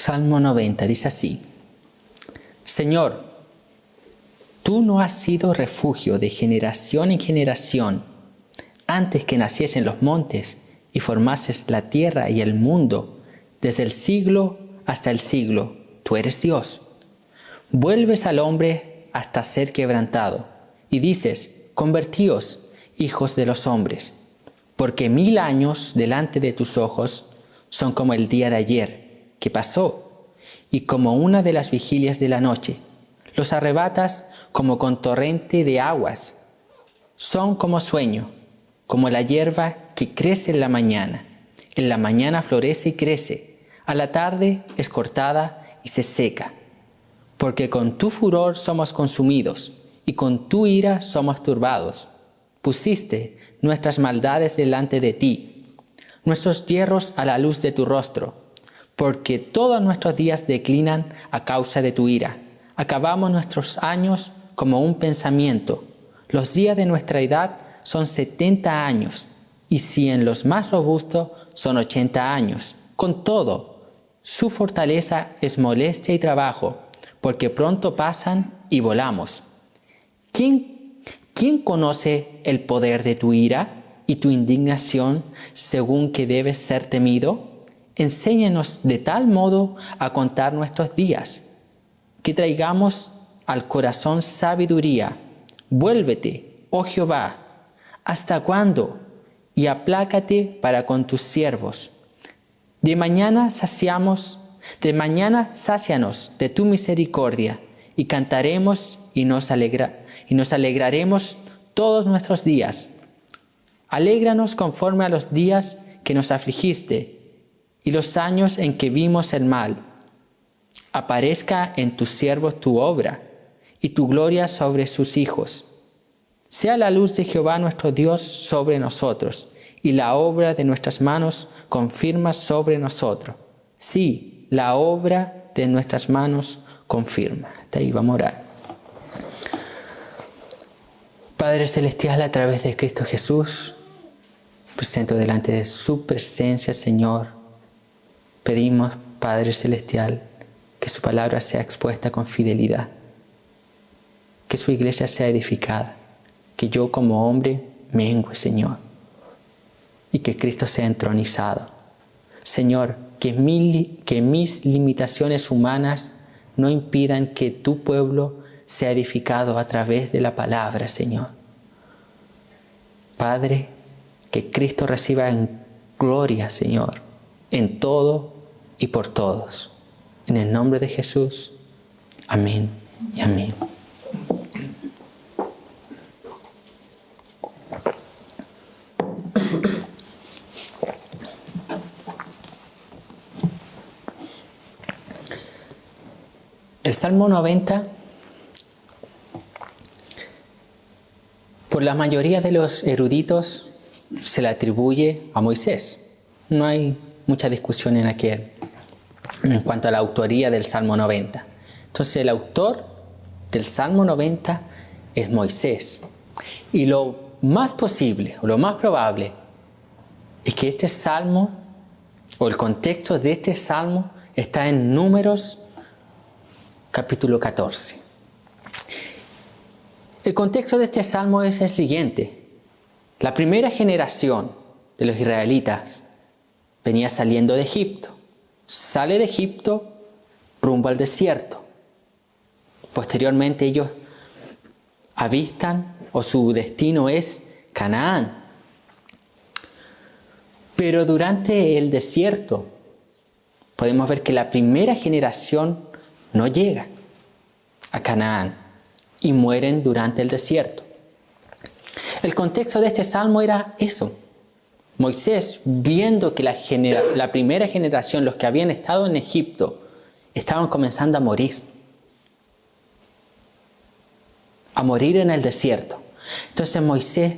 Salmo 90 dice así: Señor, tú no has sido refugio de generación en generación. Antes que naciesen los montes y formases la tierra y el mundo, desde el siglo hasta el siglo, tú eres Dios. Vuelves al hombre hasta ser quebrantado, y dices: convertíos, hijos de los hombres, porque 1000 años delante de tus ojos son como el día de ayer, que pasó, y como una de las vigilias de la noche. Los arrebatas como con torrente de aguas. Son como sueño, como la hierba que crece en la mañana. En la mañana florece y crece, a la tarde es cortada y se seca. Porque con tu furor somos consumidos, y con tu ira somos turbados. Pusiste nuestras maldades delante de ti, nuestros yerros a la luz de tu rostro, porque todos nuestros días declinan a causa de tu ira. Acabamos nuestros años como un pensamiento. Los días de nuestra edad son 70 años, y si en los más robustos son 80 años. Con todo, su fortaleza es molestia y trabajo, porque pronto pasan y volamos. ¿Quién conoce el poder de tu ira y tu indignación según que debes ser temido? Enséñanos de tal modo a contar nuestros días, que traigamos al corazón sabiduría. Vuélvete, oh Jehová, ¿hasta cuándo? Y aplácate para con tus siervos. De mañana sácianos de tu misericordia, y cantaremos y nos alegraremos todos nuestros días. Alégranos conforme a los días que nos afligiste y los años en que vimos el mal. Aparezca en tus siervos tu obra y tu gloria sobre sus hijos. Sea la luz de Jehová nuestro Dios sobre nosotros, y la obra de nuestras manos confirma sobre nosotros. Sí, la obra de nuestras manos confirma. Hasta ahí vamos a orar. Padre Celestial, a través de Cristo Jesús, presento delante de su presencia, Señor. Pedimos, Padre Celestial, que su palabra sea expuesta con fidelidad, que su iglesia sea edificada, que yo como hombre mengue, Señor, y que Cristo sea entronizado. Señor, que mis limitaciones humanas no impidan que tu pueblo sea edificado a través de la palabra, Señor. Padre, que Cristo reciba en gloria, Señor, en todo y por todos. En el nombre de Jesús. Amén y amén. El Salmo 90, por la mayoría de los eruditos, se le atribuye a Moisés. No hay mucha discusión en cuanto a la autoría del Salmo 90. Entonces el autor del Salmo 90 es Moisés. Y lo más posible, o lo más probable, es que este salmo, o el contexto de este salmo, está en Números capítulo 14. El contexto de este salmo es el siguiente. La primera generación de los israelitas venía saliendo de Egipto. Sale de Egipto rumbo al desierto. Posteriormente ellos avistan, o su destino es Canaán. Pero durante el desierto podemos ver que la primera generación no llega a Canaán y mueren durante el desierto. El contexto de este salmo era eso. Moisés, viendo que la primera generación, los que habían estado en Egipto, estaban comenzando a morir en el desierto. Entonces Moisés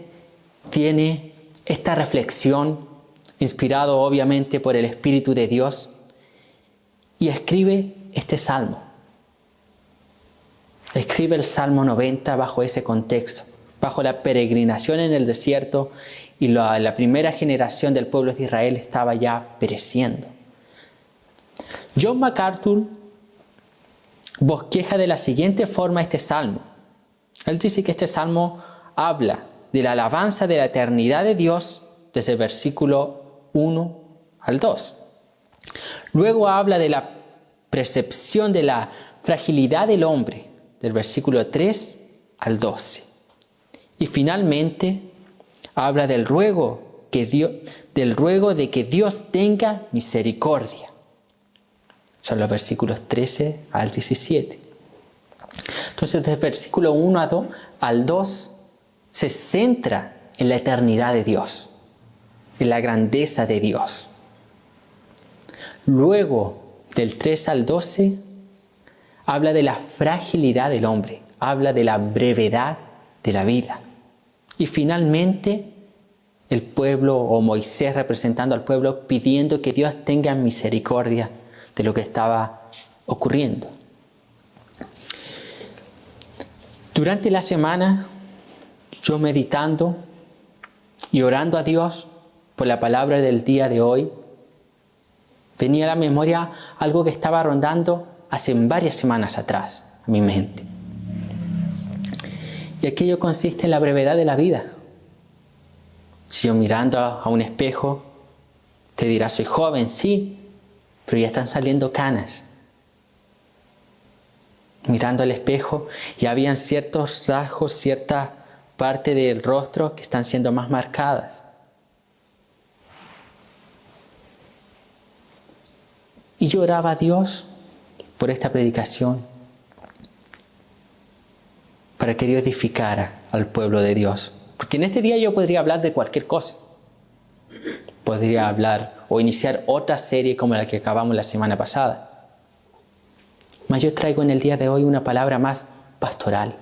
tiene esta reflexión, inspirado obviamente por el Espíritu de Dios, y escribe este salmo. Escribe el Salmo 90 bajo ese contexto, bajo la peregrinación en el desierto, y la primera generación del pueblo de Israel estaba ya pereciendo. John MacArthur bosqueja de la siguiente forma este salmo. Él dice que este salmo habla de la alabanza de la eternidad de Dios desde el versículo 1 al 2. Luego habla de la percepción de la fragilidad del hombre, del versículo 3 al 12. Y finalmente habla del ruego de que Dios tenga misericordia. Son los versículos 13 al 17. Entonces, desde el versículo 1 al 2 se centra en la eternidad de Dios, en la grandeza de Dios. Luego, del 3 al 12, habla de la fragilidad del hombre, habla de la brevedad de la vida. Y finalmente, el pueblo, o Moisés representando al pueblo, pidiendo que Dios tenga misericordia de lo que estaba ocurriendo. Durante la semana, yo meditando y orando a Dios por la palabra del día de hoy, venía a la memoria algo que estaba rondando hace varias semanas atrás en mi mente. Y aquello consiste en la brevedad de la vida. Si yo mirando a un espejo, te dirá, soy joven, sí, pero ya están saliendo canas. Mirando al espejo, ya habían ciertos rasgos, cierta parte del rostro que están siendo más marcadas. Y yo oraba a Dios por esta predicación, para que Dios edificara al pueblo de Dios. Porque en este día yo podría hablar de cualquier cosa. Podría hablar o iniciar otra serie como la que acabamos la semana pasada. Mas yo traigo en el día de hoy una palabra más pastoral.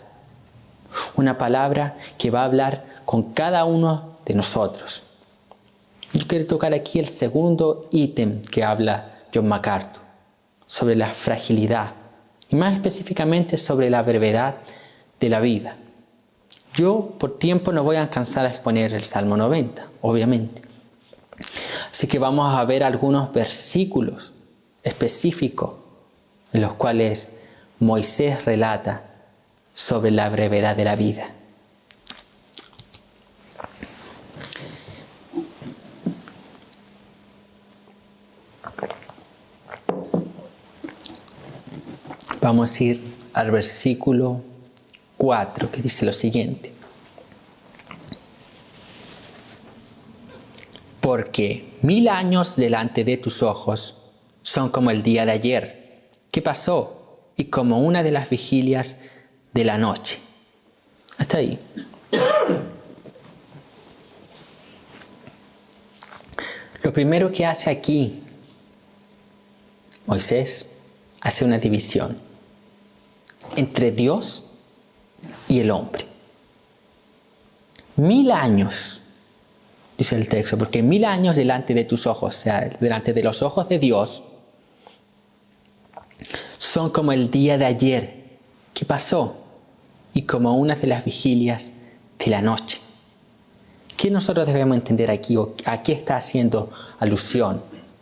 Una palabra que va a hablar con cada uno de nosotros. Yo quiero tocar aquí el segundo ítem que habla John MacArthur, sobre la fragilidad y más específicamente sobre la brevedad de la vida. Yo por tiempo no voy a alcanzar a exponer el Salmo 90, obviamente. Así que vamos a ver algunos versículos específicos en los cuales Moisés relata sobre la brevedad de la vida. Vamos a ir al versículo 4, que dice lo siguiente. Porque 1000 años delante de tus ojos son como el día de ayer, que pasó, y como una de las vigilias de la noche. Hasta ahí. Lo primero que hace aquí Moisés hace una división entre Dios y el hombre. 1000 años, dice el texto, porque 1000 años delante de tus ojos, o sea, delante de los ojos de Dios, son como el día de ayer que pasó y como una de las vigilias de la noche. ¿Qué nosotros debemos entender aquí? ¿O a qué está haciendo alusión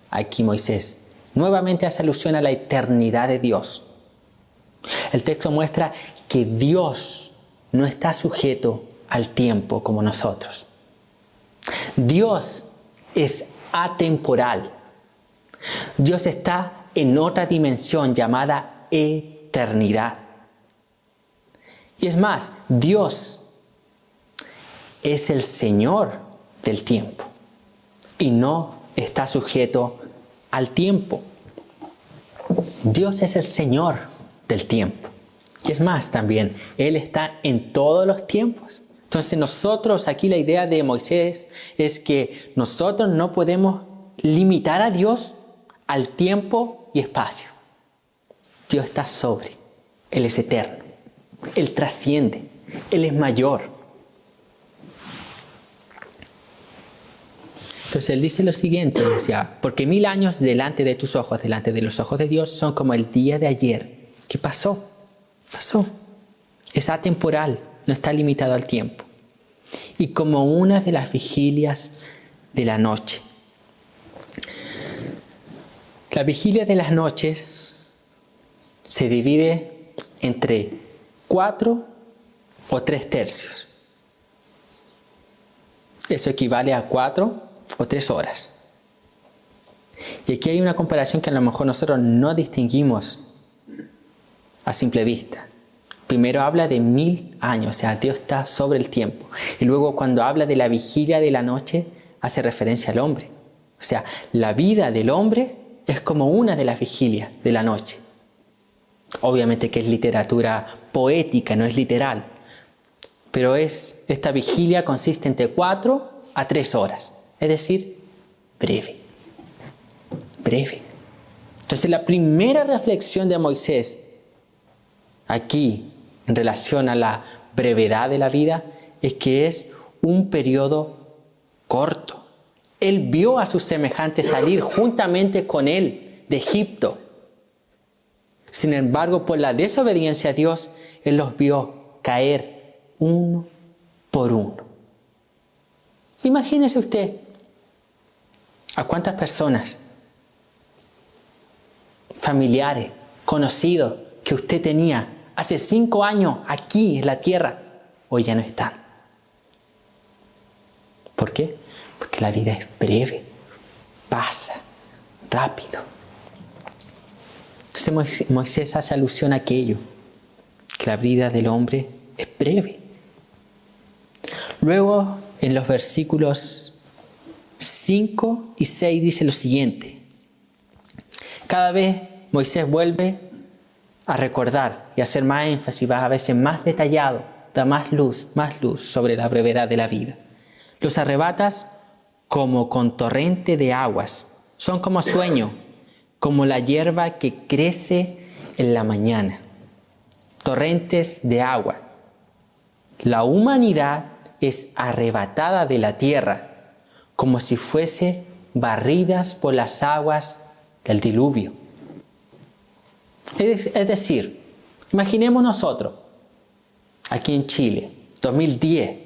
aquí Moisés? Nuevamente hace alusión a la eternidad de Dios. El texto muestra que Dios no está sujeto al tiempo como nosotros. Dios es atemporal. Dios está en otra dimensión llamada eternidad. Y es más, Dios es el Señor del tiempo y no está sujeto al tiempo. Dios es el Señor del tiempo. Y es más también, Él está en todos los tiempos. Entonces nosotros, aquí la idea de Moisés es que nosotros no podemos limitar a Dios al tiempo y espacio. Dios está sobre, Él es eterno, Él trasciende, Él es mayor. Entonces Él dice lo siguiente, decía, porque 1000 años delante de tus ojos, delante de los ojos de Dios, son como el día de ayer. ¿Qué pasó? Pasó. Es atemporal, no está limitado al tiempo. Y como una de las vigilias de la noche. La vigilia de las noches se divide entre 4 o 3 tercios. Eso equivale a 4 o 3 horas. Y aquí hay una comparación que a lo mejor nosotros no distinguimos a simple vista. Primero habla de 1000 años, o sea, Dios está sobre el tiempo. Y luego cuando habla de la vigilia de la noche, hace referencia al hombre. O sea, la vida del hombre es como una de las vigilias de la noche. Obviamente que es literatura poética, no es literal. Pero esta vigilia consiste entre 4 a 3 horas. Es decir, breve. Breve. Entonces la primera reflexión de Moisés aquí en relación a la brevedad de la vida es que es un periodo corto. Él vio a sus semejantes salir juntamente con él de Egipto. Sin embargo, por la desobediencia a Dios, él los vio caer uno por uno. Imagínese usted a cuántas personas, familiares, conocidos que usted tenía hace 5 años aquí en la tierra, hoy ya no están. ¿Por qué? Porque la vida es breve, pasa rápido. Entonces Moisés hace alusión a aquello, que la vida del hombre es breve. Luego, en los versículos 5 y 6 dice lo siguiente. Cada vez Moisés vuelve a recordar y a hacer más énfasis, a veces más detallado, da más luz sobre la brevedad de la vida. Los arrebatas como con torrente de aguas, son como sueño, como la hierba que crece en la mañana. Torrentes de agua. La humanidad es arrebatada de la tierra, como si fuese barridas por las aguas del diluvio. Es decir, imaginemos nosotros, aquí en Chile, 2010,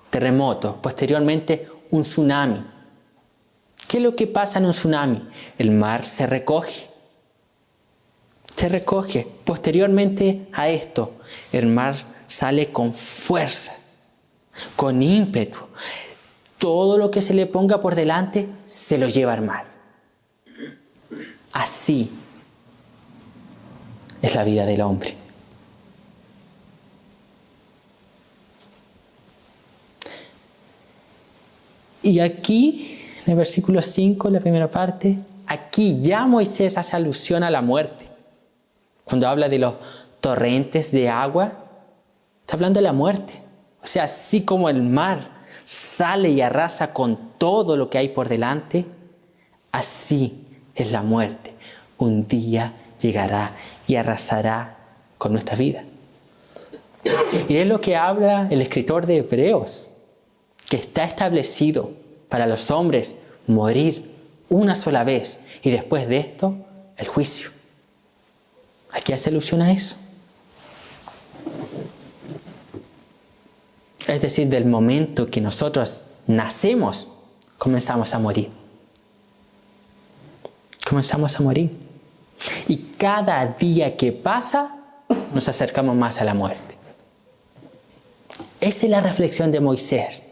terremoto, posteriormente un tsunami. ¿Qué es lo que pasa en un tsunami? El mar se recoge. Posteriormente a esto, el mar sale con fuerza, con ímpetu. Todo lo que se le ponga por delante se lo lleva al mar. Así es la vida del hombre. Y aquí, en el versículo 5, la primera parte, aquí ya Moisés hace alusión a la muerte. Cuando habla de los torrentes de agua, está hablando de la muerte. O sea, así como el mar sale y arrasa con todo lo que hay por delante, así es la muerte. Un día llegará y arrasará con nuestra vida. Y es lo que habla el escritor de Hebreos, que está establecido para los hombres morir una sola vez y después de esto el juicio. Aquí hace alusión a eso. Es decir, del momento que nosotros nacemos, comenzamos a morir. Comenzamos a morir. Y cada día que pasa, nos acercamos más a la muerte. Esa es la reflexión de Moisés.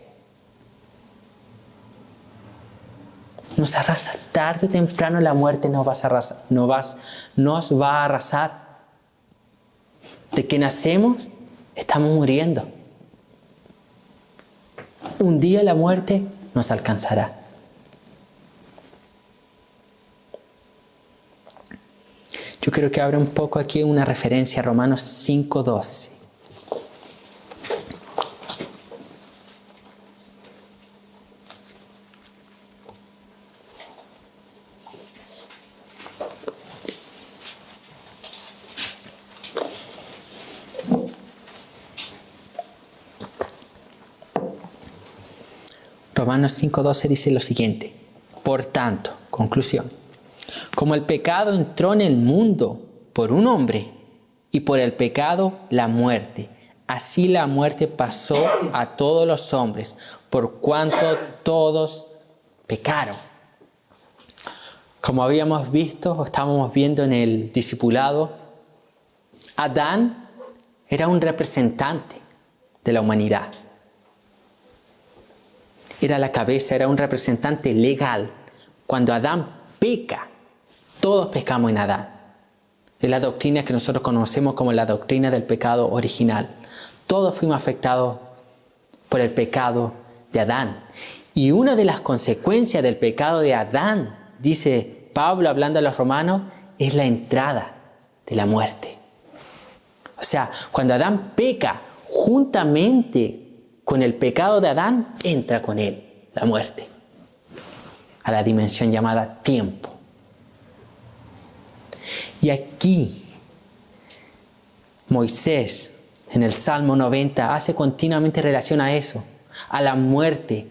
Nos arrasa tarde o temprano, la muerte nos va a arrasar. De que nacemos, estamos muriendo. Un día la muerte nos alcanzará. Yo creo que abra un poco aquí una referencia a Romanos 5:12. Romanos 5:12 dice lo siguiente. Por tanto, conclusión. Como el pecado entró en el mundo por un hombre y por el pecado la muerte, así la muerte pasó a todos los hombres por cuanto todos pecaron. Como habíamos visto o estábamos viendo en el discipulado, Adán era un representante de la humanidad. Era la cabeza, era un representante legal. Cuando Adán peca, todos pecamos en Adán. Es la doctrina que nosotros conocemos como la doctrina del pecado original. Todos fuimos afectados por el pecado de Adán. Y una de las consecuencias del pecado de Adán, dice Pablo hablando a los romanos, es la entrada de la muerte. O sea, cuando Adán peca, juntamente con el pecado de Adán, entra con él la muerte a la dimensión llamada tiempo. Y aquí Moisés, en el Salmo 90, hace continuamente relación a eso, a la muerte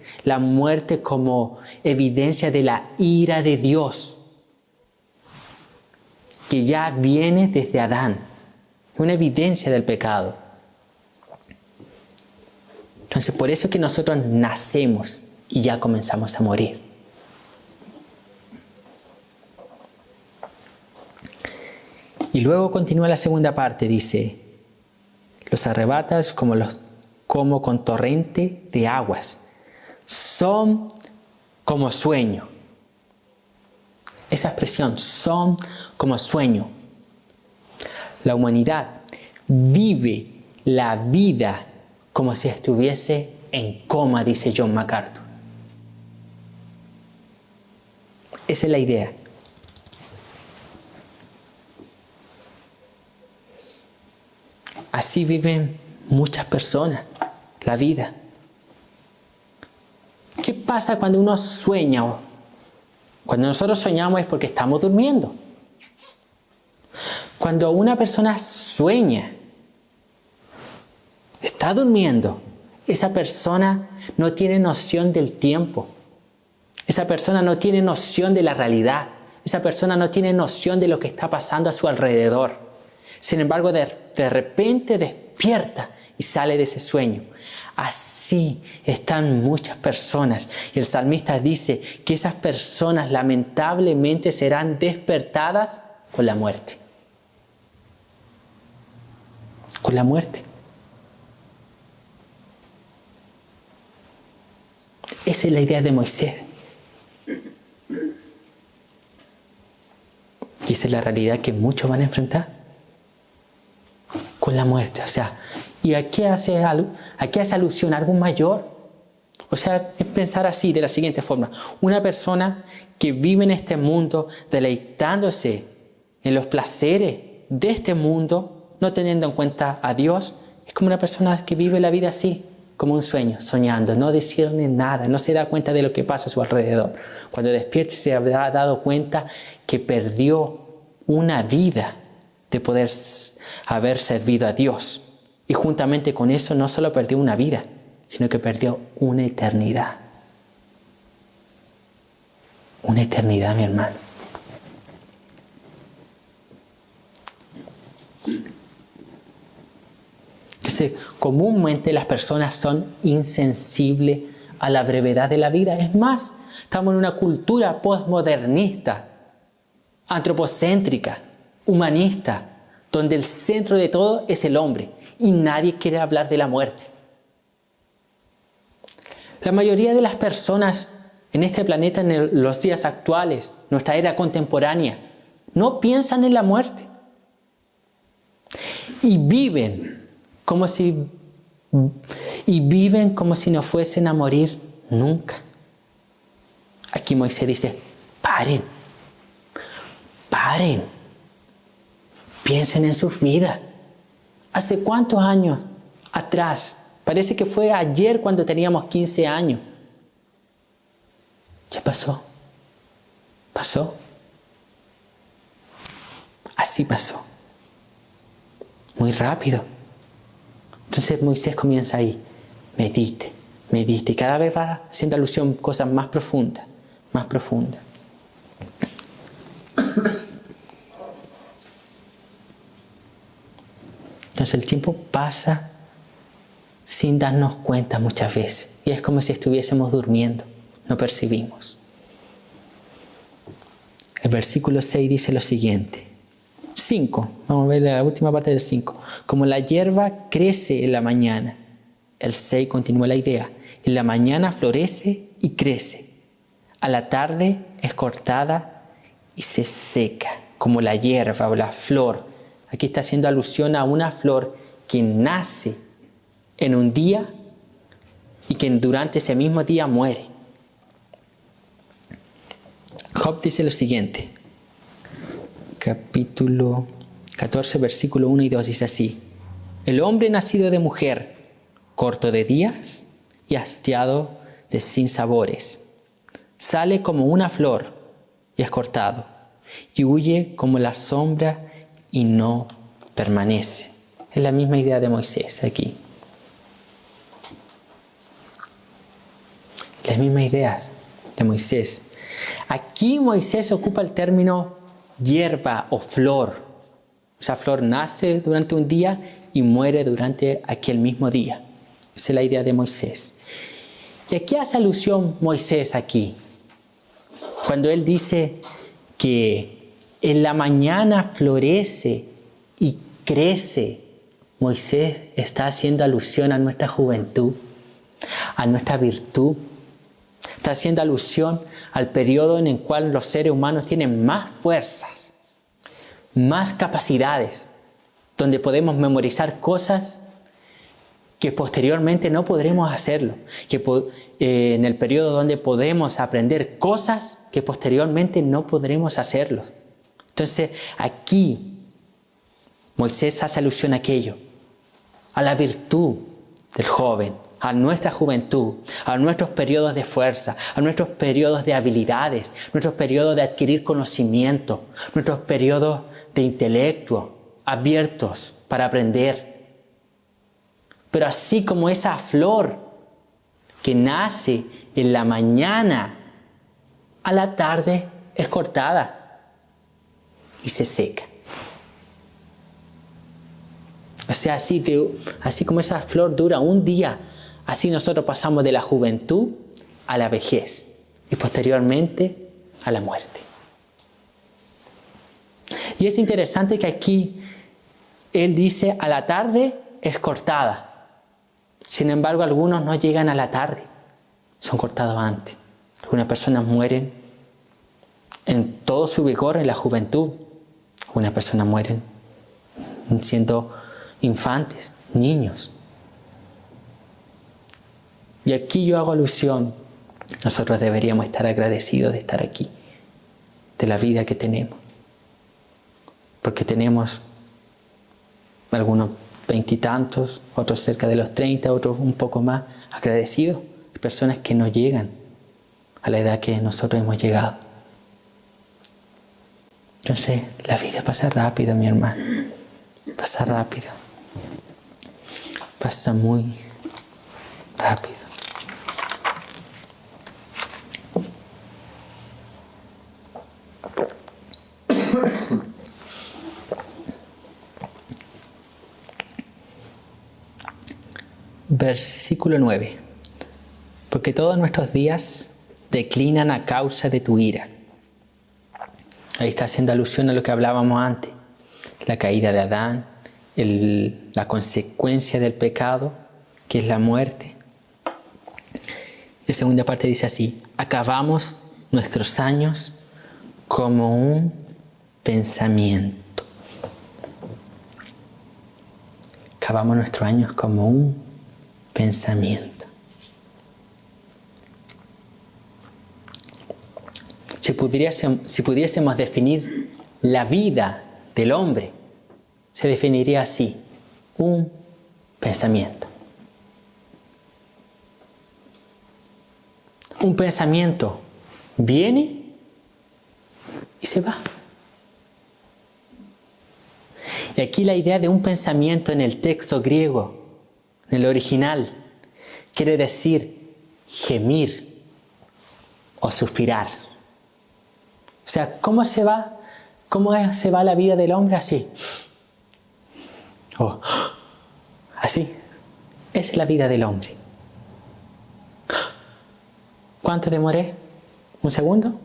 como evidencia de la ira de Dios, que ya viene desde Adán, una evidencia del pecado. Entonces, por eso es que nosotros nacemos y ya comenzamos a morir. Y luego continúa la segunda parte, dice, los arrebatas como con torrente de aguas. Son como sueño. Esa expresión, son como sueño. La humanidad vive la vida como si estuviese en coma, dice John MacArthur. Esa es la idea. Así viven muchas personas la vida. ¿Qué pasa cuando uno sueña? Cuando nosotros soñamos es porque estamos durmiendo. Cuando una persona sueña, está durmiendo, esa persona no tiene noción del tiempo. Esa persona no tiene noción de la realidad. Esa persona no tiene noción de lo que está pasando a su alrededor. Sin embargo, de repente despierta y sale de ese sueño. Así están muchas personas. Y el salmista dice que esas personas lamentablemente serán despertadas con la muerte. Con la muerte. Esa es la idea de Moisés. Y esa es la realidad que muchos van a enfrentar. Con la muerte. O sea, ¿y a qué hace alusión? ¿Algo mayor? O sea, es pensar así, de la siguiente forma. Una persona que vive en este mundo deleitándose en los placeres de este mundo, no teniendo en cuenta a Dios, es como una persona que vive la vida así, como un sueño, soñando, no discierne nada, no se da cuenta de lo que pasa a su alrededor. Cuando despierte se habrá dado cuenta que perdió una vida de poder haber servido a Dios. Y juntamente con eso no solo perdió una vida, sino que perdió una eternidad. Una eternidad, mi hermano. Entonces, comúnmente las personas son insensibles a la brevedad de la vida. Es más, estamos en una cultura postmodernista, antropocéntrica, humanista, donde el centro de todo es el hombre y nadie quiere hablar de la muerte. La mayoría de las personas en este planeta, en los días actuales, nuestra era contemporánea, no piensan en la muerte y viven como si no fuesen a morir nunca. Aquí Moisés dice, paren. Piensen en sus vidas. ¿Hace cuántos años atrás? Parece que fue ayer cuando teníamos 15 años. Ya pasó. Pasó. Así pasó. Muy rápido. Entonces Moisés comienza ahí. Medite. Y cada vez va haciendo alusión a cosas más profundas. Entonces el tiempo pasa sin darnos cuenta muchas veces. Y es como si estuviésemos durmiendo. No percibimos. El versículo 6 dice lo siguiente. 5, vamos a ver la última parte del 5. Como la hierba crece en la mañana. El 6 continúa la idea. En la mañana florece y crece. A la tarde es cortada y se seca. Como la hierba o la flor. Aquí está haciendo alusión a una flor que nace en un día y que durante ese mismo día muere. Job dice lo siguiente. Capítulo 14, versículo 1 y 2 dice así. El hombre nacido de mujer, corto de días y hastiado de sinsabores, sale como una flor y es cortado, y huye como la sombra y no permanece. Es la misma idea de Moisés aquí. Las mismas ideas de Moisés. Aquí Moisés ocupa el término hierba o flor. Esa flor nace durante un día y muere durante aquel mismo día. Esa es la idea de Moisés. ¿Y a qué hace alusión Moisés aquí? Cuando él dice que en la mañana florece y crece, Moisés está haciendo alusión a nuestra juventud, a nuestra virtud. Está haciendo alusión al periodo en el cual los seres humanos tienen más fuerzas, más capacidades, donde podemos memorizar cosas que posteriormente no podremos hacerlo, en el periodo donde podemos aprender cosas que posteriormente no podremos hacerlo. Entonces aquí Moisés hace alusión a aquello, a la virtud del joven, a nuestra juventud, a nuestros periodos de fuerza, a nuestros periodos de habilidades, nuestros periodos de adquirir conocimiento, nuestros periodos de intelecto abiertos para aprender. Pero así como esa flor que nace en la mañana, a la tarde es cortada y se seca. O sea, así como esa flor dura un día, así nosotros pasamos de la juventud a la vejez y posteriormente a la muerte. Y es interesante que aquí él dice a la tarde es cortada. Sin embargo, algunos no llegan a la tarde, son cortados antes. Algunas personas mueren en todo su vigor en la juventud. Algunas personas mueren siendo infantes, niños. Y aquí yo hago alusión, nosotros deberíamos estar agradecidos de estar aquí, de la vida que tenemos. Porque tenemos algunos 20 y tantos, otros cerca de los 30, otros un poco más agradecidos. Personas que no llegan a la edad que nosotros hemos llegado. Entonces, la vida pasa rápido, mi hermano. Pasa rápido. Pasa muy rápido. Versículo 9. Porque todos nuestros días declinan a causa de tu ira. Ahí está haciendo alusión a lo que hablábamos antes. La caída de Adán, la consecuencia del pecado, que es la muerte. La segunda parte dice así: acabamos nuestros años como un pensamiento. Acabamos nuestros años como un pensamiento. Si pudiésemos definir la vida del hombre, se definiría así: un pensamiento. Un pensamiento viene y se va. Y aquí la idea de un pensamiento en el texto griego, en el original, quiere decir gemir o suspirar. O sea, ¿cómo se va la vida del hombre? Así. Así. Esa es la vida del hombre. ¿Cuánto demoré? ¿Un segundo?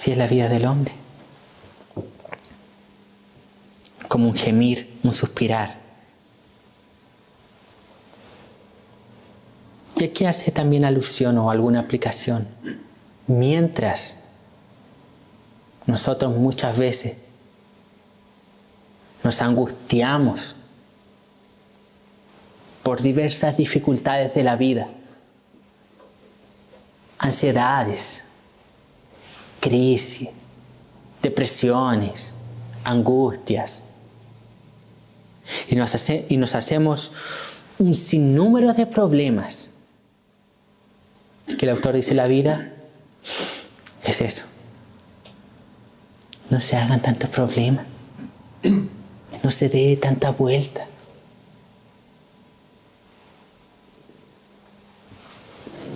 Así es la vida del hombre. Como un gemir, un suspirar. Y aquí hace también alusión o alguna aplicación. Mientras nosotros muchas veces nos angustiamos por diversas dificultades de la vida, ansiedades, crisis, depresiones, angustias, y nos hacemos un sinnúmero de problemas. Que el autor dice, la vida es eso. No se hagan tantos problemas. No se dé tanta vuelta.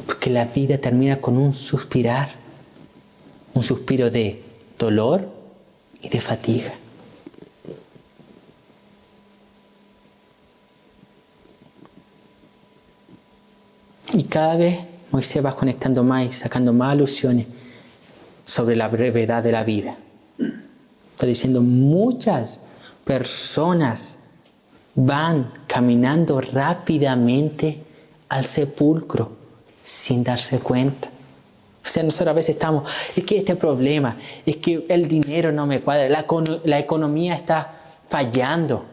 Porque la vida termina con un suspirar. Un suspiro de dolor y de fatiga. Y cada vez Moisés va conectando más y sacando más alusiones sobre la brevedad de la vida. Está diciendo, muchas personas van caminando rápidamente al sepulcro sin darse cuenta. O sea, nosotros a veces estamos, es que este problema, es que el dinero no me cuadra, la economía está fallando,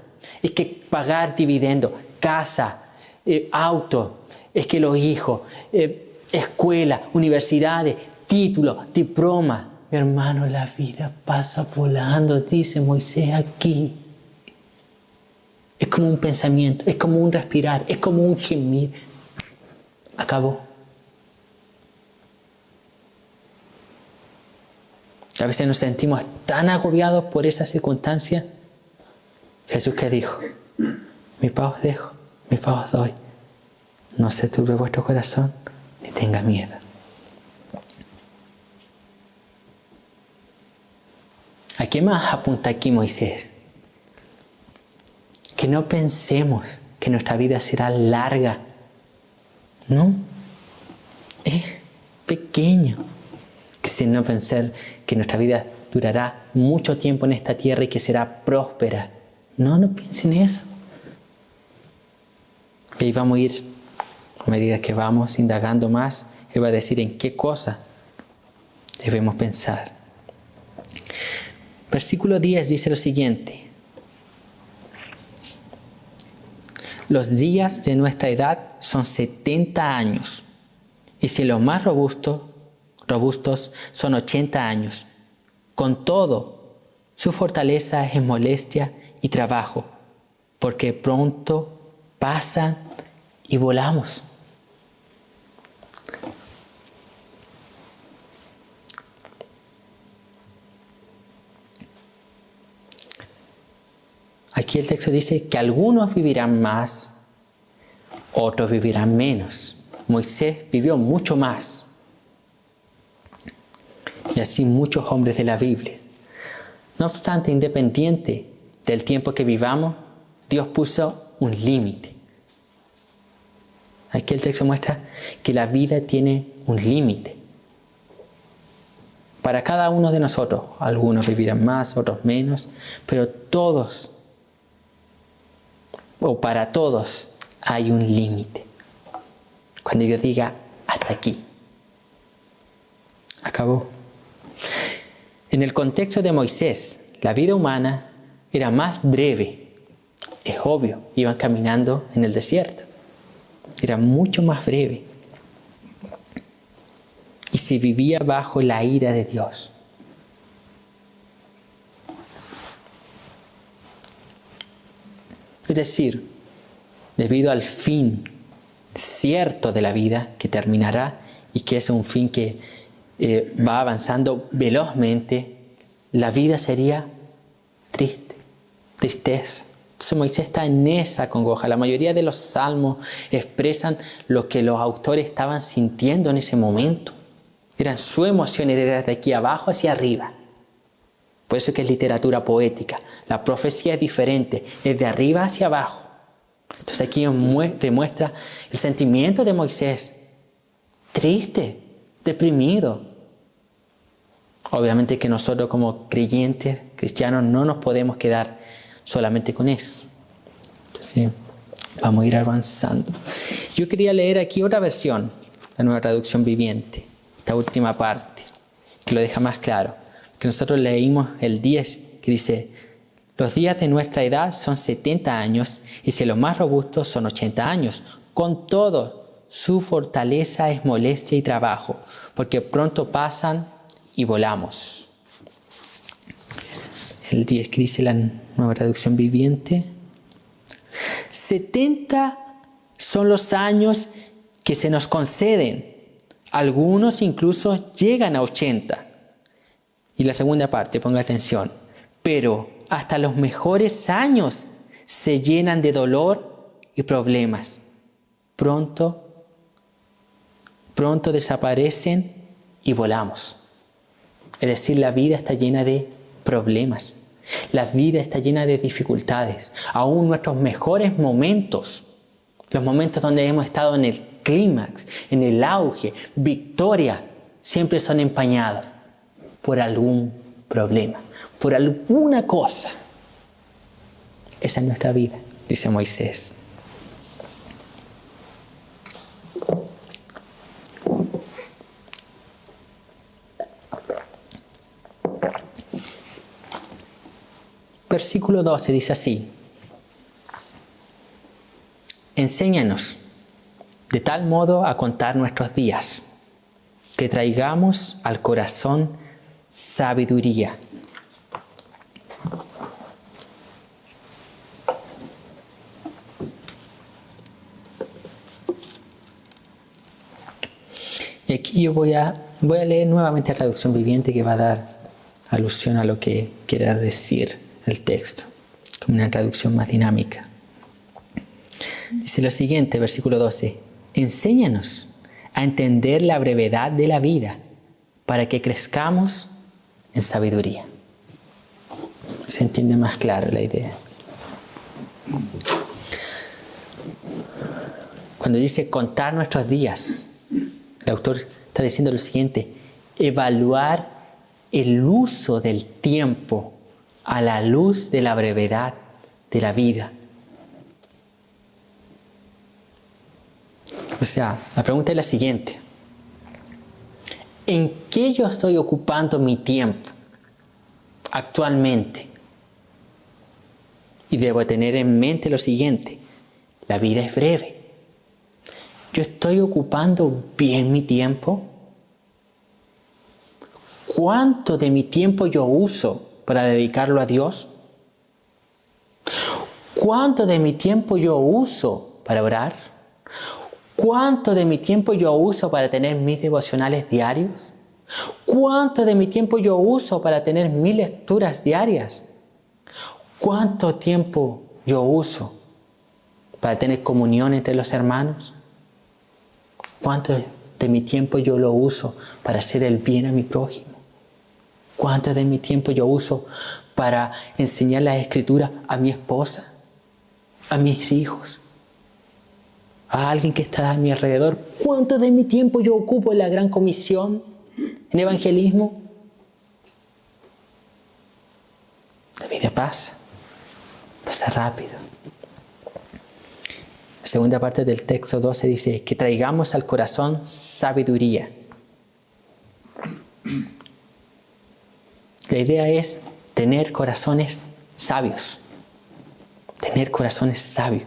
es que pagar dividendo, casa, auto, es que los hijos, escuela, universidades, títulos, diplomas. Mi hermano, la vida pasa volando, dice Moisés aquí. Es como un pensamiento, es como un respirar, es como un gemir. Acabó. A veces nos sentimos tan agobiados por esa circunstancia. Jesús, ¿qué dijo? Mi paz os dejo, mi paz os doy. No se turbe vuestro corazón, ni tenga miedo. ¿A qué más apunta aquí Moisés? Que no pensemos que nuestra vida será larga. No, es pequeño. Que sin no pensar que nuestra vida durará mucho tiempo en esta tierra y que será próspera. No piensen eso. Y ahí vamos a ir, a medida que vamos indagando más, Él va a decir en qué cosa debemos pensar. Versículo 10 dice lo siguiente. Los días de nuestra edad son 70 años, y si los más robustos son 80 años. Con todo, su fortaleza es molestia y trabajo, porque pronto pasan y volamos. Aquí el texto dice que algunos vivirán más, otros vivirán menos. Moisés vivió mucho más. Y así muchos hombres de la Biblia. No obstante, independiente del tiempo que vivamos, Dios puso un límite. Aquí el texto muestra que la vida tiene un límite. Para cada uno de nosotros, algunos vivirán más, otros menos, pero todos, o para todos, hay un límite. Cuando Dios diga, hasta aquí. Acabó. En el contexto de Moisés, la vida humana era más breve. Es obvio, iban caminando en el desierto. Era mucho más breve. Y se vivía bajo la ira de Dios. Es decir, debido al fin cierto de la vida que terminará y que es un fin que va avanzando velozmente, la vida sería triste, tristeza. Entonces Moisés está en esa congoja. La mayoría de los salmos expresan lo que los autores estaban sintiendo en ese momento. Eran su emoción, era de aquí abajo hacia arriba. Por eso es que es literatura poética. La profecía es diferente, es de arriba hacia abajo. Entonces aquí demuestra el sentimiento de Moisés. Triste, deprimido. Obviamente que nosotros como creyentes, cristianos, no nos podemos quedar solamente con eso. Entonces, vamos a ir avanzando. Yo quería leer aquí otra versión, la Nueva Traducción Viviente, esta última parte, que lo deja más claro. Que nosotros leímos el 10, que dice: los días de nuestra edad son 70 años, y si los más robustos son 80 años. Con todo, su fortaleza es molestia y trabajo, porque pronto pasan y volamos. El 10 que dice la Nueva Traducción Viviente: 70 son los años que se nos conceden. Algunos incluso llegan a 80. Y la segunda parte, ponga atención. Pero hasta los mejores años se llenan de dolor y problemas. Pronto desaparecen y volamos. Es decir, la vida está llena de problemas. La vida está llena de dificultades. Aún nuestros mejores momentos, los momentos donde hemos estado en el clímax, en el auge, victoria, siempre son empañados por algún problema, por alguna cosa. Esa es nuestra vida, dice Moisés. Versículo 12 dice así: enséñanos de tal modo a contar nuestros días, que traigamos al corazón sabiduría. Y aquí yo voy a leer nuevamente la Traducción Viviente, que va a dar alusión a lo que quiera decir el texto, como una traducción más dinámica. Dice lo siguiente, versículo 12: enséñanos a entender la brevedad de la vida, para que crezcamos en sabiduría. Se entiende más claro la idea. Cuando dice contar nuestros días, el autor está diciendo lo siguiente: evaluar el uso del tiempo a la luz de la brevedad de la vida. O sea, la pregunta es la siguiente: ¿en qué yo estoy ocupando mi tiempo actualmente? Y debo tener en mente lo siguiente: la vida es breve. ¿Yo estoy ocupando bien mi tiempo? ¿Cuánto de mi tiempo yo uso para dedicarlo a Dios? ¿Cuánto de mi tiempo yo uso para orar? ¿Cuánto de mi tiempo yo uso para tener mis devocionales diarios? ¿Cuánto de mi tiempo yo uso para tener mis lecturas diarias? ¿Cuánto tiempo yo uso para tener comunión entre los hermanos? ¿Cuánto de mi tiempo yo lo uso para hacer el bien a mi prójimo? ¿Cuánto de mi tiempo yo uso para enseñar la Escritura a mi esposa, a mis hijos, a alguien que está a mi alrededor? ¿Cuánto de mi tiempo yo ocupo en la Gran Comisión, en evangelismo? La vida pasa rápido. La segunda parte del texto 12 dice que traigamos al corazón sabiduría. La idea es tener corazones sabios. Tener corazones sabios.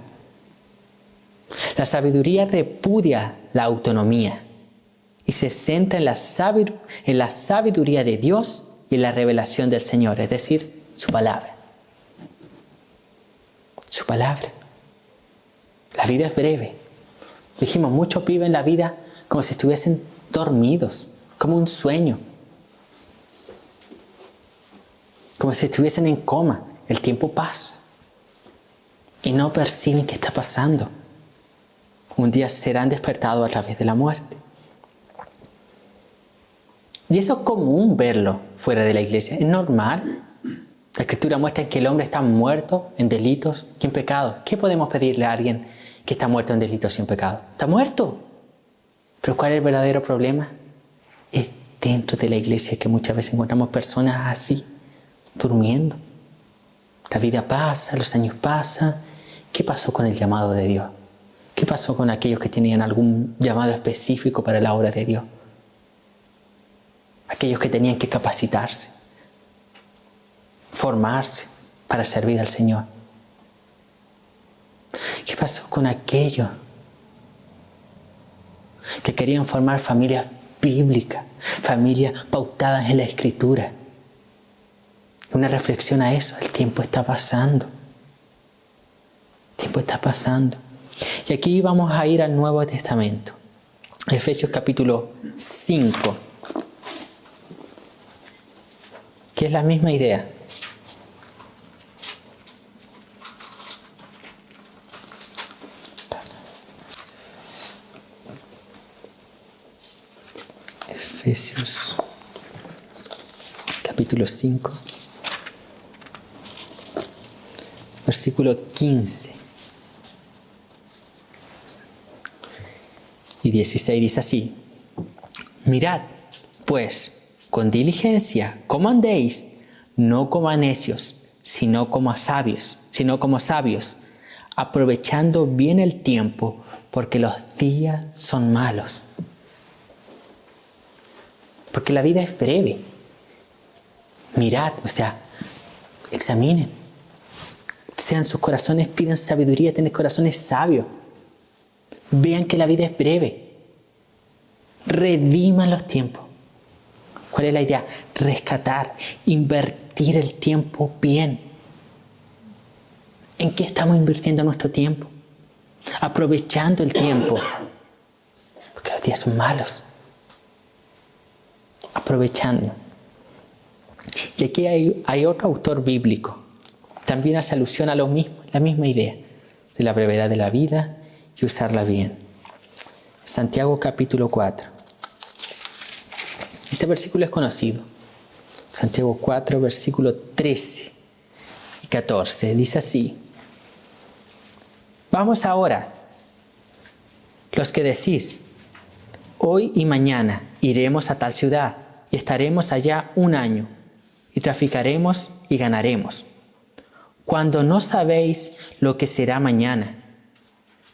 La sabiduría repudia la autonomía y se centra en la sabiduría de Dios y en la revelación del Señor, es decir, su palabra. Su palabra. La vida es breve. Dijimos, muchos viven la vida como si estuviesen dormidos, como un sueño. Como si estuviesen en coma. El tiempo pasa y no perciben qué está pasando. Un día serán despertados a través de la muerte. Y eso es común verlo fuera de la iglesia. Es normal. La Escritura muestra que el hombre está muerto en delitos y en pecados. ¿Qué podemos pedirle a alguien que está muerto en delitos y en pecados? Está muerto. Pero ¿cuál es el verdadero problema? Es dentro de la iglesia que muchas veces encontramos personas así, durmiendo. La vida pasa, los años pasan. ¿Qué pasó con el llamado de Dios? ¿Qué pasó con aquellos que tenían algún llamado específico para la obra de Dios? Aquellos que tenían que capacitarse, formarse para servir al Señor. ¿Qué pasó con aquellos que querían formar familias bíblicas, familias pautadas en la Escritura? Una reflexión a eso. El tiempo está pasando. El tiempo está pasando. Y aquí vamos a ir al Nuevo Testamento. Efesios capítulo 5. Que es la misma idea. Efesios capítulo 5. Versículo 15 y 16 dice así: mirad, pues, con diligencia, cómo andéis, no como a necios, sino como sabios, aprovechando bien el tiempo, porque los días son malos. Porque la vida es breve. Mirad, examinen. Sean sus corazones, pidan sabiduría, tener corazones sabios. Vean que la vida es breve. Rediman los tiempos. ¿Cuál es la idea? Rescatar, invertir el tiempo bien. ¿En qué estamos invirtiendo nuestro tiempo? Aprovechando el tiempo. Porque los días son malos. Aprovechando. Y aquí hay otro autor bíblico. También hace alusión a lo mismo, la misma idea de la brevedad de la vida y usarla bien. Santiago capítulo 4. Este versículo es conocido. Santiago 4, versículo 13 y 14. Dice así: vamos ahora, los que decís, hoy y mañana iremos a tal ciudad y estaremos allá 1 año y traficaremos y ganaremos, cuando no sabéis lo que será mañana.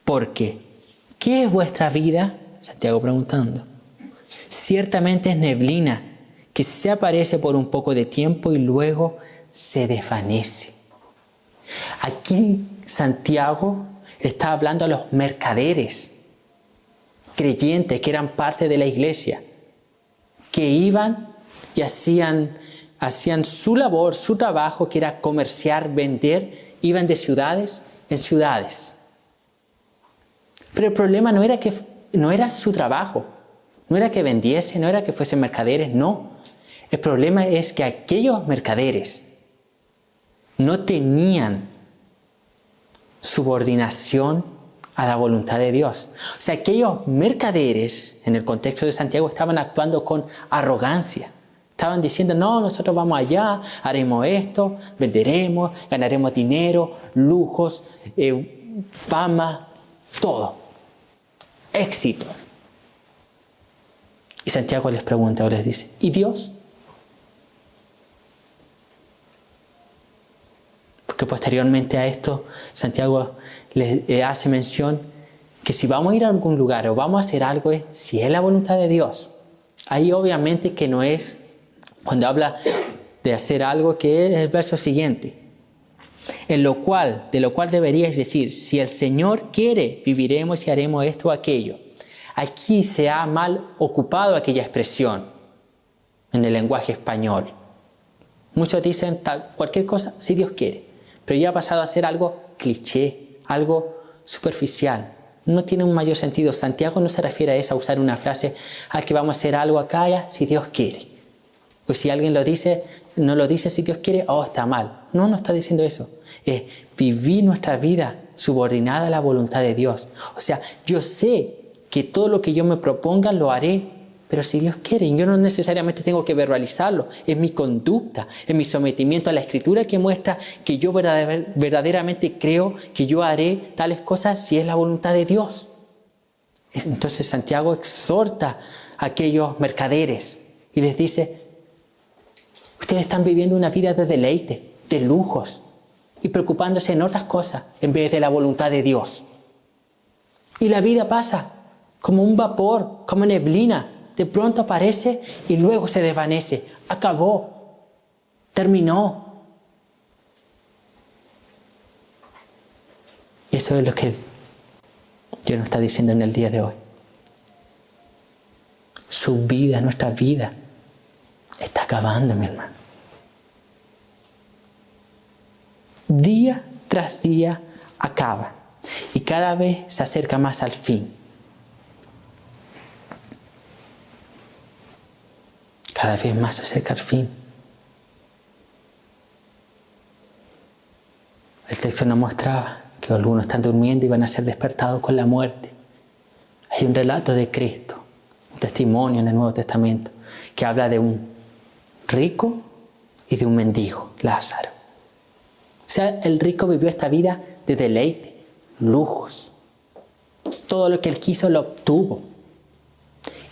Porque, ¿qué es vuestra vida? Santiago preguntando. Ciertamente es neblina que se aparece por un poco de tiempo y luego se desvanece. Aquí Santiago está hablando a los mercaderes, creyentes que eran parte de la iglesia, que iban y hacían su labor, su trabajo, que era comerciar, vender, iban de ciudades en ciudades. Pero el problema no era su trabajo, no era que vendiesen, no era que fuesen mercaderes, no. El problema es que aquellos mercaderes no tenían subordinación a la voluntad de Dios. O sea, aquellos mercaderes, en el contexto de Santiago, estaban actuando con arrogancia. Estaban diciendo, no, nosotros vamos allá, haremos esto, venderemos, ganaremos dinero, lujos, fama, todo. Éxito. Y Santiago les pregunta o les dice, ¿y Dios? Porque posteriormente a esto, Santiago les hace mención que si vamos a ir a algún lugar o vamos a hacer algo, si es la voluntad de Dios. Ahí obviamente que no es cuando habla de hacer algo, que es el verso siguiente. De lo cual deberíais decir, si el Señor quiere, viviremos y haremos esto o aquello. Aquí se ha mal ocupado aquella expresión en el lenguaje español. Muchos dicen cualquier cosa, si Dios quiere. Pero ya ha pasado a ser algo cliché, algo superficial. No tiene un mayor sentido. Santiago no se refiere a eso, a usar una frase, que vamos a hacer algo acá, ya, si Dios quiere. O si alguien lo dice, no lo dice si Dios quiere, está mal. No está diciendo eso. Es vivir nuestra vida subordinada a la voluntad de Dios. O sea, yo sé que todo lo que yo me proponga lo haré, pero si Dios quiere, yo no necesariamente tengo que verbalizarlo. Es mi conducta, es mi sometimiento a la Escritura que muestra que yo verdaderamente creo que yo haré tales cosas si es la voluntad de Dios. Entonces Santiago exhorta a aquellos mercaderes y les dice, ustedes están viviendo una vida de deleite, de lujos, y preocupándose en otras cosas en vez de la voluntad de Dios. Y la vida pasa como un vapor, como neblina. De pronto aparece y luego se desvanece. Acabó. Terminó. Y eso es lo que Dios nos está diciendo en el día de hoy. Su vida, nuestra vida, está acabando, mi hermano. Día tras día acaba. Y cada vez se acerca más al fin. Cada vez más se acerca al fin. El texto nos mostraba que algunos están durmiendo y van a ser despertados con la muerte. Hay un relato de Cristo, un testimonio en el Nuevo Testamento, que habla de un rico y de un mendigo, Lázaro. O sea, el rico vivió esta vida de deleite, lujos. Todo lo que él quiso lo obtuvo.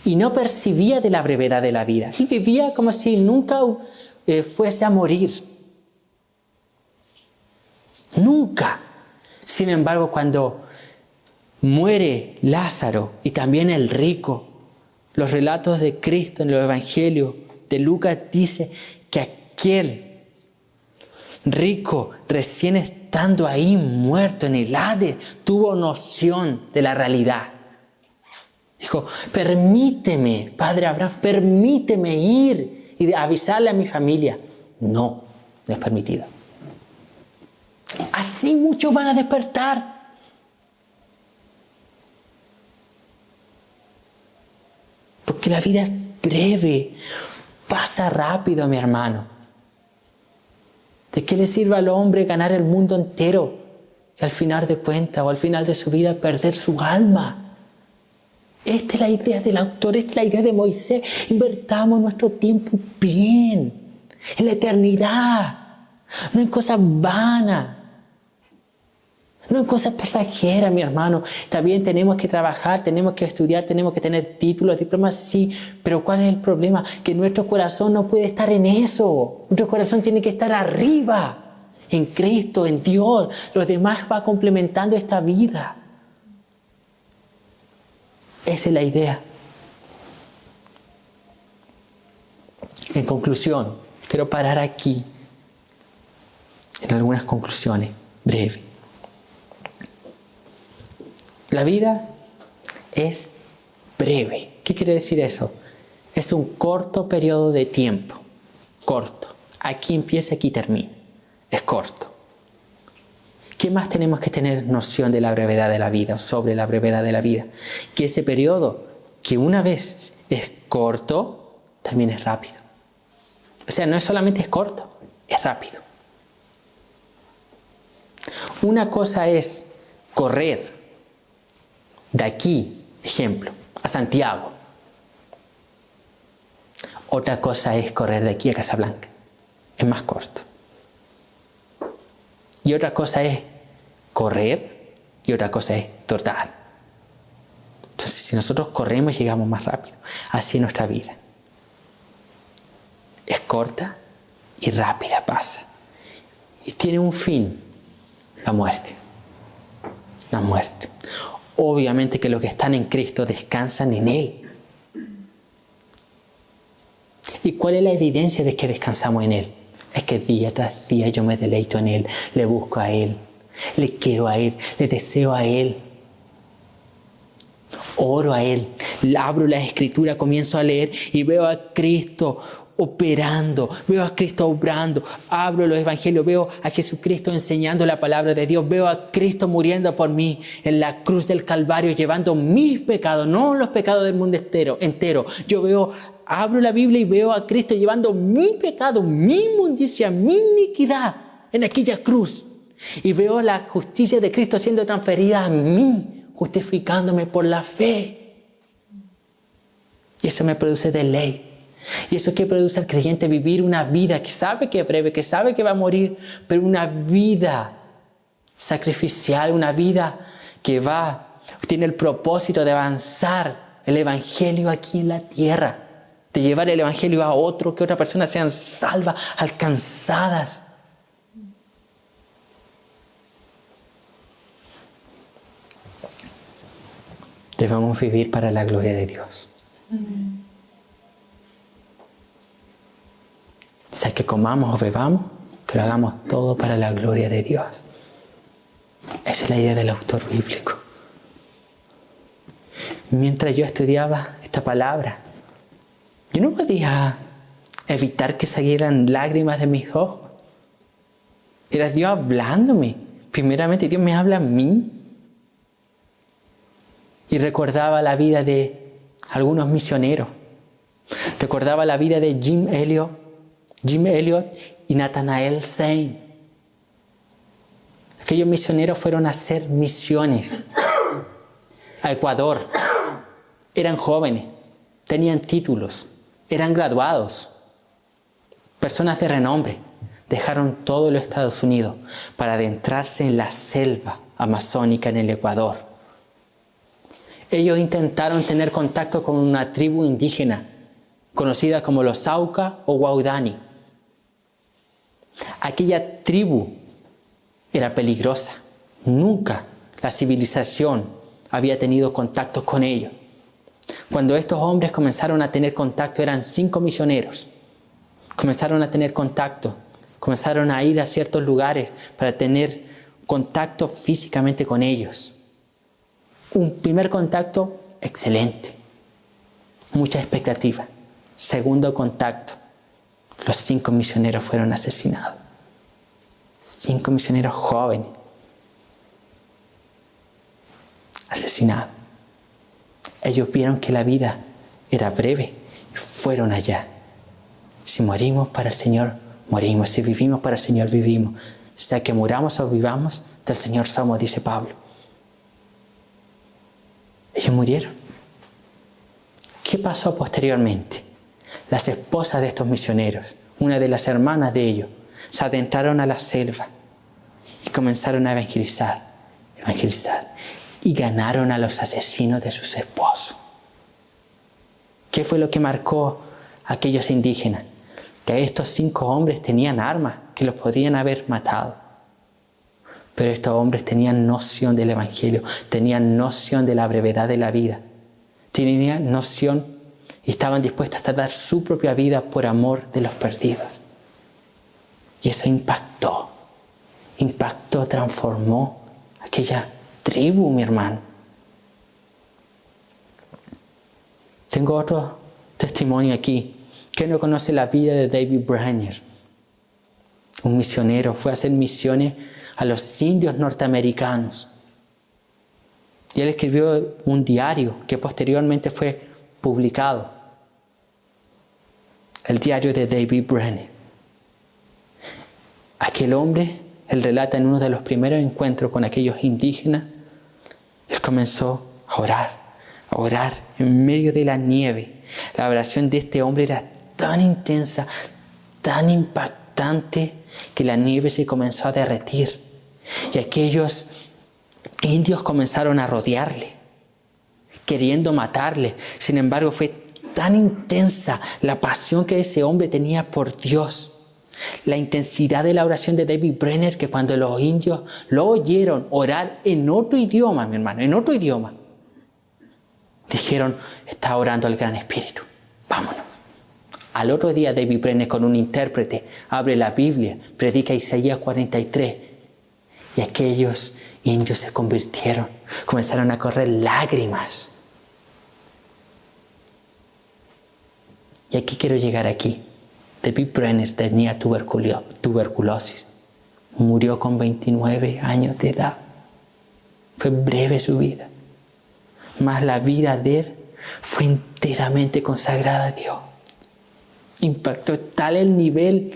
Y no percibía de la brevedad de la vida. Él vivía como si nunca fuese a morir. Nunca. Sin embargo, cuando muere Lázaro y también el rico, los relatos de Cristo en el Evangelio de Lucas dice que aquel rico, recién estando ahí muerto en el Hades, tuvo noción de la realidad. Dijo, permíteme, Padre Abraham, permíteme ir y avisarle a mi familia. No, no es permitido. Así muchos van a despertar. Porque la vida es breve, pasa rápido, mi hermano. ¿De qué le sirve al hombre ganar el mundo entero y al final de cuentas o al final de su vida perder su alma? Esta es la idea del autor, esta es la idea de Moisés. Invertamos nuestro tiempo bien, en la eternidad, no en cosas vanas, no en cosas pasajeras, mi hermano. Está bien, tenemos que trabajar, tenemos que estudiar, tenemos que tener títulos, diplomas, sí, pero ¿cuál es el problema? Que nuestro corazón no puede estar en eso. Nuestro corazón tiene que estar arriba, en Cristo, en Dios. Lo demás va complementando esta vida. Esa es la idea. En conclusión, quiero parar aquí en algunas conclusiones breves. La vida es breve. ¿Qué quiere decir eso? Es un corto periodo de tiempo. Corto. Aquí empieza, aquí termina. Es corto. ¿Qué más tenemos que tener noción de la brevedad de la vida, sobre la brevedad de la vida? Que ese periodo, que una vez es corto, también es rápido. O sea, no es solamente es corto, es rápido. Una cosa es correr de aquí, ejemplo, a Santiago. Otra cosa es correr de aquí a Casablanca. Es más corto. Y otra cosa es correr y otra cosa es trotar. Entonces, si nosotros corremos, llegamos más rápido. Así es nuestra vida. Es corta y rápida pasa. Y tiene un fin, la muerte. La muerte. Obviamente que los que están en Cristo descansan en Él. ¿Y cuál es la evidencia de que descansamos en Él? Es que día tras día yo me deleito en Él, le busco a Él, le quiero a Él, le deseo a Él. Oro a Él, abro la Escritura, comienzo a leer y veo a Cristo operando, veo a Cristo obrando, abro los evangelios, veo a Jesucristo enseñando la palabra de Dios, veo a Cristo muriendo por mí en la cruz del Calvario, llevando mis pecados, no los pecados del mundo entero. Abro la Biblia y veo a Cristo llevando mi pecado, mi inmundicia, mi iniquidad en aquella cruz. Y veo la justicia de Cristo siendo transferida a mí, justificándome por la fe. Y eso me produce deleite. ¿Y eso qué produce al creyente? Vivir una vida que sabe que es breve, que sabe que va a morir, pero una vida sacrificial, una vida que tiene el propósito de avanzar el Evangelio aquí en la tierra. de llevar el evangelio a otro, que otras personas sean salvas, alcanzadas. Debemos vivir para la gloria de Dios. Sea que comamos o bebamos, que lo hagamos todo para la gloria de Dios. Esa es la idea del autor bíblico. Mientras yo estudiaba esta palabra, yo no podía evitar que salieran lágrimas de mis ojos. Era Dios hablándome. Primeramente Dios me habla a mí. Y recordaba la vida de algunos misioneros. Recordaba la vida de Jim Elliot y Nathanael Sane. Aquellos misioneros fueron a hacer misiones a Ecuador. Eran jóvenes, tenían títulos, eran graduados, personas de renombre. Dejaron todo los Estados Unidos para adentrarse en la selva amazónica en el Ecuador. Ellos intentaron tener contacto con una tribu indígena conocida como los Auca o Guaudani. Aquella tribu era peligrosa. Nunca la civilización había tenido contacto con ellos. Cuando estos hombres comenzaron a tener contacto, eran 5 misioneros. Comenzaron a tener contacto, comenzaron a ir a ciertos lugares para tener contacto físicamente con ellos. Un primer contacto excelente, mucha expectativa. Segundo contacto, los 5 misioneros fueron asesinados. 5 misioneros jóvenes asesinados. Ellos vieron que la vida era breve y fueron allá. Si morimos para el Señor, morimos. Si vivimos para el Señor, vivimos. Sea que muramos o vivamos, del Señor somos, dice Pablo. Ellos murieron. ¿Qué pasó posteriormente? Las esposas de estos misioneros, una de las hermanas de ellos, se adentraron a la selva y comenzaron a evangelizar, y ganaron a los asesinos de sus esposos. ¿Qué fue lo que marcó a aquellos indígenas? Que estos 5 hombres tenían armas que los podían haber matado. Pero estos hombres tenían noción del evangelio, tenían noción de la brevedad de la vida, tenían noción y estaban dispuestos hasta dar su propia vida por amor de los perdidos. Y eso impactó, transformó aquella tribu, mi hermano. Tengo otro testimonio aquí. ¿Quién no conoce la vida de David Brainerd? Un misionero, fue a hacer misiones a los indios norteamericanos. Y él escribió un diario que posteriormente fue publicado. El diario de David Brainerd. Aquel hombre, él relata en uno de los primeros encuentros con aquellos indígenas, él comenzó a orar en medio de la nieve. La oración de este hombre era tan intensa, tan impactante, que la nieve se comenzó a derretir. Y aquellos indios comenzaron a rodearle, queriendo matarle. Sin embargo, fue tan intensa la pasión que ese hombre tenía por Dios, la intensidad de la oración de David Brainerd, que cuando los indios lo oyeron orar en otro idioma, mi hermano, en otro idioma, dijeron: está orando al Gran Espíritu, vámonos. Al otro día David Brainerd, con un intérprete, abre la Biblia, predica Isaías 43, y aquellos indios se convirtieron, comenzaron a correr lágrimas. Y aquí quiero llegar aquí. David Brainerd tenía tuberculosis. Murió con 29 años de edad. Fue breve su vida. Mas la vida de él fue enteramente consagrada a Dios. Impactó tal el nivel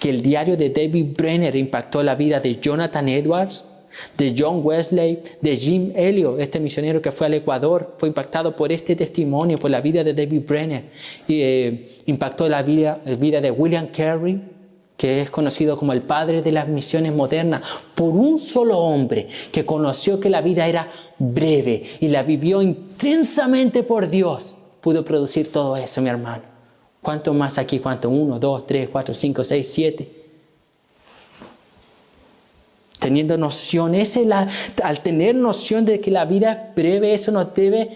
que el diario de David Brainerd impactó la vida de Jonathan Edwards, de John Wesley, de Jim Elliot, este misionero que fue al Ecuador, fue impactado por este testimonio, por la vida de David Brainerd. Impactó la vida de William Carey, que es conocido como el padre de las misiones modernas, por un solo hombre que conoció que la vida era breve y la vivió intensamente por Dios. Pudo producir todo eso, mi hermano. ¿Cuánto más aquí? ¿Cuánto? 1, 2, 3, 4, 5, 6, 7. Teniendo noción, al tener noción de que la vida es breve, eso nos debe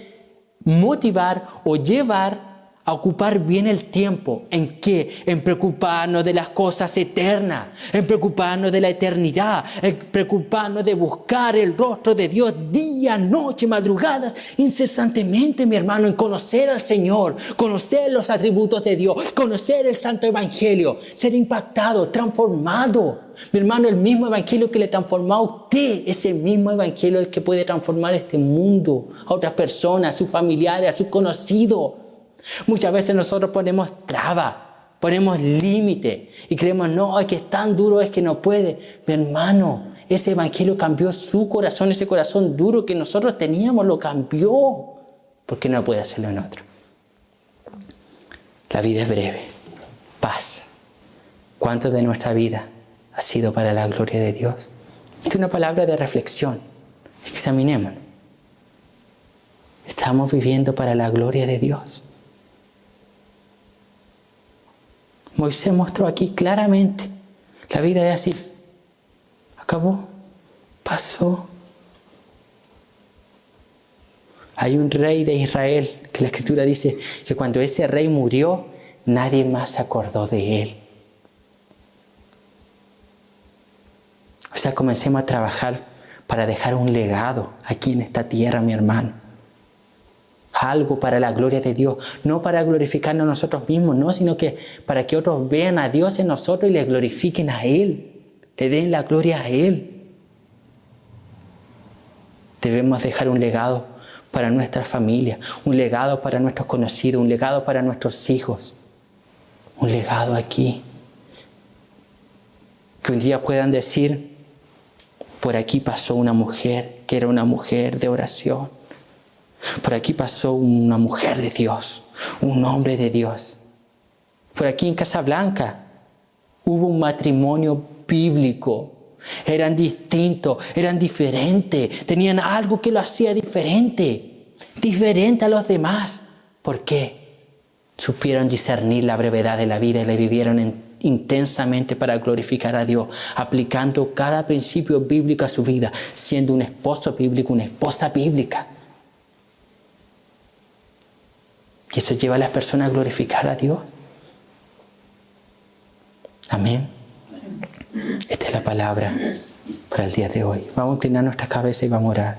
motivar o llevar a ocupar bien el tiempo. ¿En qué? En preocuparnos de las cosas eternas, en preocuparnos de la eternidad, en preocuparnos de buscar el rostro de Dios día, noche, madrugadas, incesantemente, mi hermano, en conocer al Señor, conocer los atributos de Dios, conocer el Santo Evangelio, ser impactado, transformado. Mi hermano, el mismo Evangelio que le transformó a usted, ese mismo Evangelio el que puede transformar este mundo, a otras personas, a sus familiares, a sus conocidos. Muchas veces nosotros ponemos trabas, ponemos límite y creemos, no, es que es tan duro, es que no puede. Mi hermano, ese Evangelio cambió su corazón, ese corazón duro que nosotros teníamos, lo cambió. ¿Por qué no puede hacerlo en otro? La vida es breve. Paz. ¿Cuánto de nuestra vida ha sido para la gloria de Dios? Esta es una palabra de reflexión. Examinémonos. ¿Estamos viviendo para la gloria de Dios? Moisés mostró aquí claramente, la vida es así, acabó, pasó. Hay un rey de Israel que la Escritura dice que cuando ese rey murió, nadie más se acordó de él. O sea, comencemos a trabajar para dejar un legado aquí en esta tierra, mi hermano. Algo para la gloria de Dios, no para glorificarnos a nosotros mismos, no, sino que para que otros vean a Dios en nosotros y le glorifiquen a Él, le den la gloria a Él. Debemos dejar un legado para nuestra familia, un legado para nuestros conocidos, un legado para nuestros hijos, un legado aquí. Que un día puedan decir, por aquí pasó una mujer que era una mujer de oración. Por aquí pasó una mujer de Dios, un hombre de Dios. Por aquí en Casablanca hubo un matrimonio bíblico. Eran distintos, eran diferentes, tenían algo que lo hacía diferente a los demás. ¿Por qué? Supieron discernir la brevedad de la vida y la vivieron intensamente para glorificar a Dios, aplicando cada principio bíblico a su vida, siendo un esposo bíblico, una esposa bíblica. Y eso lleva a las personas a glorificar a Dios. Amén. Esta es la palabra para el día de hoy. Vamos a inclinar nuestra cabeza y vamos a orar.